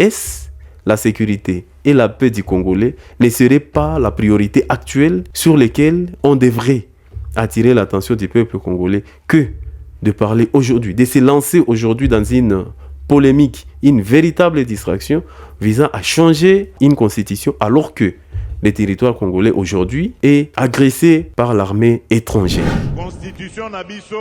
Est-ce la sécurité et la paix du Congolais ne seraient pas la priorité actuelle sur laquelle on devrait attirer l'attention du peuple congolais que de parler aujourd'hui, de se lancer aujourd'hui dans une polémique, une véritable distraction visant à changer une constitution alors que le territoire congolais aujourd'hui est agressé par l'armée étrangère. Constitution Nabiso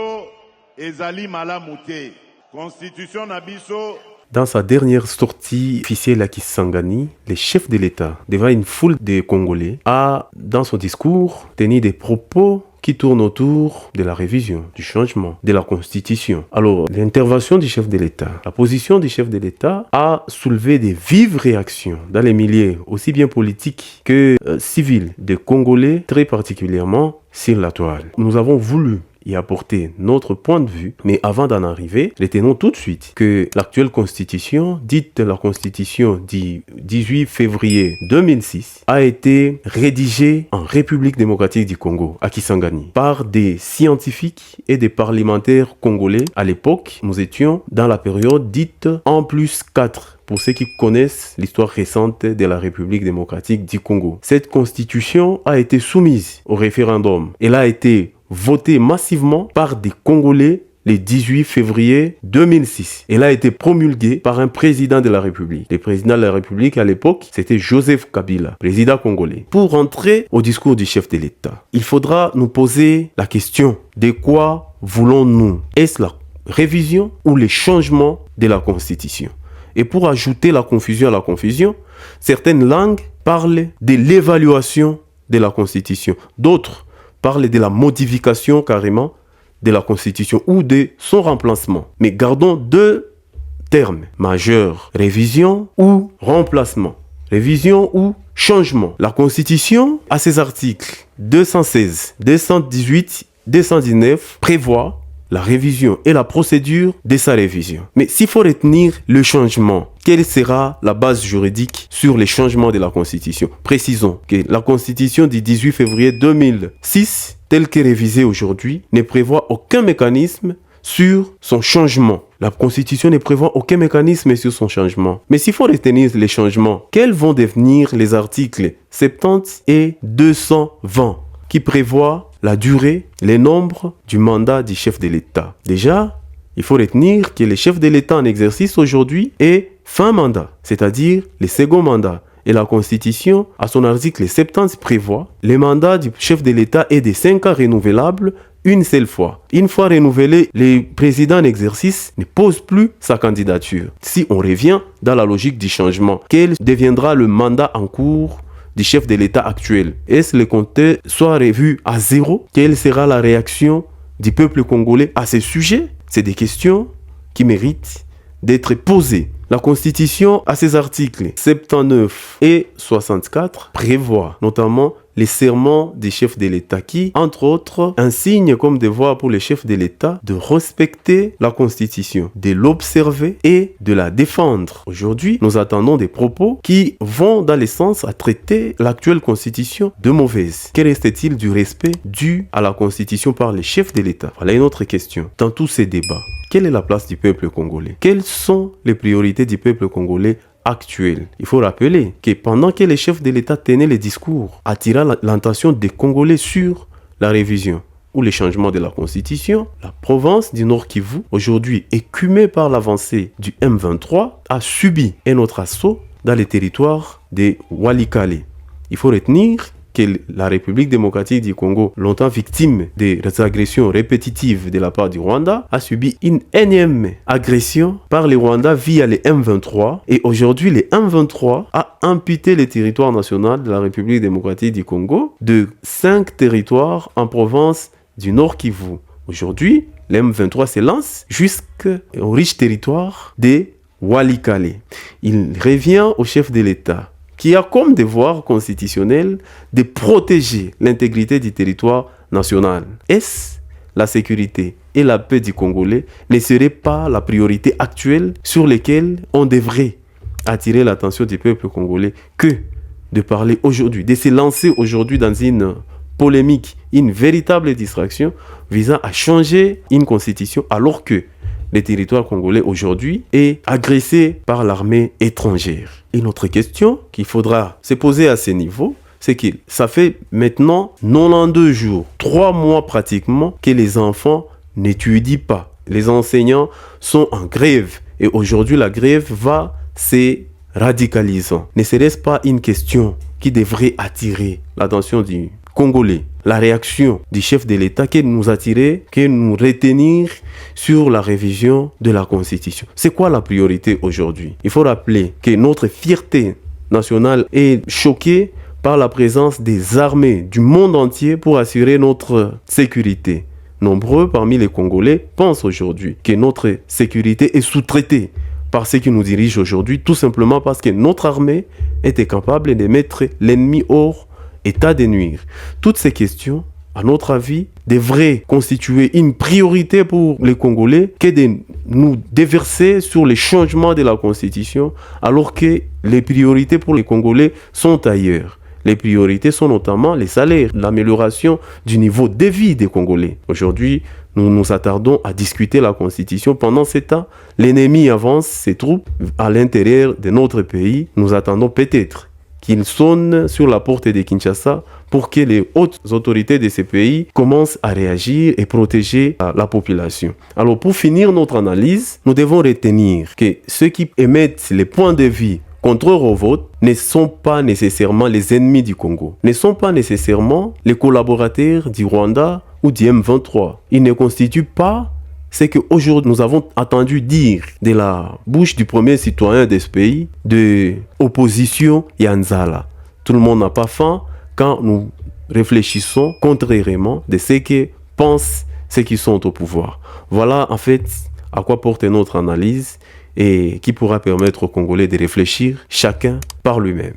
ezali malamute. Constitution Nabiso. Dans sa dernière sortie officielle à Kisangani, le chef de l'État, devant une foule de Congolais, a, dans son discours, tenu des propos qui tournent autour de la révision, du changement, de la Constitution. Alors, l'intervention du chef de l'État, la position du chef de l'État a soulevé des vives réactions dans les milieux aussi bien politiques que civils des Congolais, très particulièrement sur la toile. Nous avons voulu y apporter notre point de vue, mais avant d'en arriver, retenons tout de suite que l'actuelle constitution, dite la constitution du 18 février 2006, a été rédigée en République démocratique du Congo, à Kisangani, par des scientifiques et des parlementaires congolais. À l'époque, nous étions dans la période dite N+4. Pour ceux qui connaissent l'histoire récente de la République démocratique du Congo. Cette constitution a été soumise au référendum. Elle a été votée massivement par des Congolais le 18 février 2006. Elle a été promulguée par un président de la République. Le président de la République à l'époque, c'était Joseph Kabila, président congolais. Pour entrer au discours du chef de l'État, il faudra nous poser la question de quoi voulons-nous? Est-ce la révision ou le changement de la Constitution? Et pour ajouter la confusion à la confusion, certaines langues parlent de l'évaluation de la Constitution. D'autres parlent de la modification carrément de la Constitution ou de son remplacement. Mais gardons deux termes majeurs, révision ou remplacement. Révision ou changement. La Constitution, à ses articles 216, 218, 219, prévoit la révision et la procédure de sa révision. Mais s'il faut retenir le changement, quelle sera la base juridique sur les changements de la Constitution? Précisons que la Constitution du 18 février 2006, telle qu'est révisée aujourd'hui, ne prévoit aucun mécanisme sur son changement. La Constitution ne prévoit aucun mécanisme sur son changement. Mais s'il faut retenir les changements, quels vont devenir les articles 70 et 220 qui prévoient la durée, les nombres du mandat du chef de l'État? Déjà, il faut retenir que le chef de l'État en exercice aujourd'hui est fin mandat, c'est-à-dire le second mandat. Et la Constitution, à son article 70, prévoit le mandat du chef de l'État est de 5 ans renouvelable une seule fois. Une fois renouvelé, le président en exercice ne pose plus sa candidature. Si on revient dans la logique du changement, quel deviendra le mandat en cours du chef de l'État actuel? Est-ce que le compteur soit revu à zéro? Quelle sera la réaction du peuple congolais à ce sujet? C'est des questions qui méritent d'être posées. La Constitution, à ses articles 79 et 64, prévoit notamment les serments des chefs de l'État qui, entre autres, insignent comme devoir pour les chefs de l'État de respecter la Constitution, de l'observer et de la défendre. Aujourd'hui, nous attendons des propos qui vont dans le sens à traiter l'actuelle Constitution de mauvaise. Quel reste-t-il du respect dû à la Constitution par les chefs de l'État? Voilà une autre question. Dans tous ces débats, quelle est la place du peuple congolais? Quelles sont les priorités du peuple congolais actuel? Il faut rappeler que pendant que les chefs de l'État tenaient les discours attirant l'attention des Congolais sur la révision ou les changements de la Constitution, la province du Nord Kivu, aujourd'hui écumée par l'avancée du M23, a subi un autre assaut dans les territoires de Walikale. Il faut retenir que la République démocratique du Congo, longtemps victime des agressions répétitives de la part du Rwanda, a subi une énième agression par le Rwanda via les M23. Et aujourd'hui, les M23 a amputé le territoire national de la République démocratique du Congo de 5 territoires en province du Nord Kivu. Aujourd'hui, les M23 se lancent jusqu'au riche territoire de Walikale. Il revient au chef de l'État qui a comme devoir constitutionnel de protéger l'intégrité du territoire national. Est-ce la sécurité et la paix du Congolais ne seraient pas la priorité actuelle sur laquelle on devrait attirer l'attention du peuple congolais que de parler aujourd'hui, de se lancer aujourd'hui dans une polémique, une véritable distraction visant à changer une constitution alors que le territoire congolais aujourd'hui est agressé par l'armée étrangère. Et notre question qu'il faudra se poser à ce niveau, c'est que ça fait maintenant 92 jours, 3 mois pratiquement, que les enfants n'étudient pas. Les enseignants sont en grève. Et aujourd'hui, la grève va se radicalisant. Ne serait-ce pas une question qui devrait attirer l'attention du Congolais? La réaction du chef de l'État qui nous attirer, qui nous retenir sur la révision de la Constitution. C'est quoi la priorité aujourd'hui? Il faut rappeler que notre fierté nationale est choquée par la présence des armées du monde entier pour assurer notre sécurité. Nombreux parmi les Congolais pensent aujourd'hui que notre sécurité est sous-traitée par ceux qui nous dirigent aujourd'hui, tout simplement parce que notre armée était capable de mettre l'ennemi hors état de nuire. Toutes ces questions, à notre avis, devraient constituer une priorité pour les Congolais que de nous déverser sur les changements de la Constitution, alors que les priorités pour les Congolais sont ailleurs. Les priorités sont notamment les salaires, l'amélioration du niveau de vie des Congolais. Aujourd'hui, nous nous attardons à discuter la Constitution. Pendant ce temps, l'ennemi avance ses troupes à l'intérieur de notre pays. Nous attendons peut-être qu'il sonne sur la porte de Kinshasa pour que les hautes autorités de ces pays commencent à réagir et protéger la population. Alors, pour finir notre analyse, nous devons retenir que ceux qui émettent les points de vue contraires au vote ne sont pas nécessairement les ennemis du Congo, ne sont pas nécessairement les collaborateurs du Rwanda ou du M23. Ils ne constituent pas ce qu'aujourd'hui nous avons entendu dire de la bouche du premier citoyen de ce pays, de opposition Yanzala. Tout le monde n'a pas faim quand nous réfléchissons contrairement de ce que pensent ceux qui sont au pouvoir. Voilà en fait à quoi porte notre analyse et qui pourra permettre aux Congolais de réfléchir chacun par lui-même.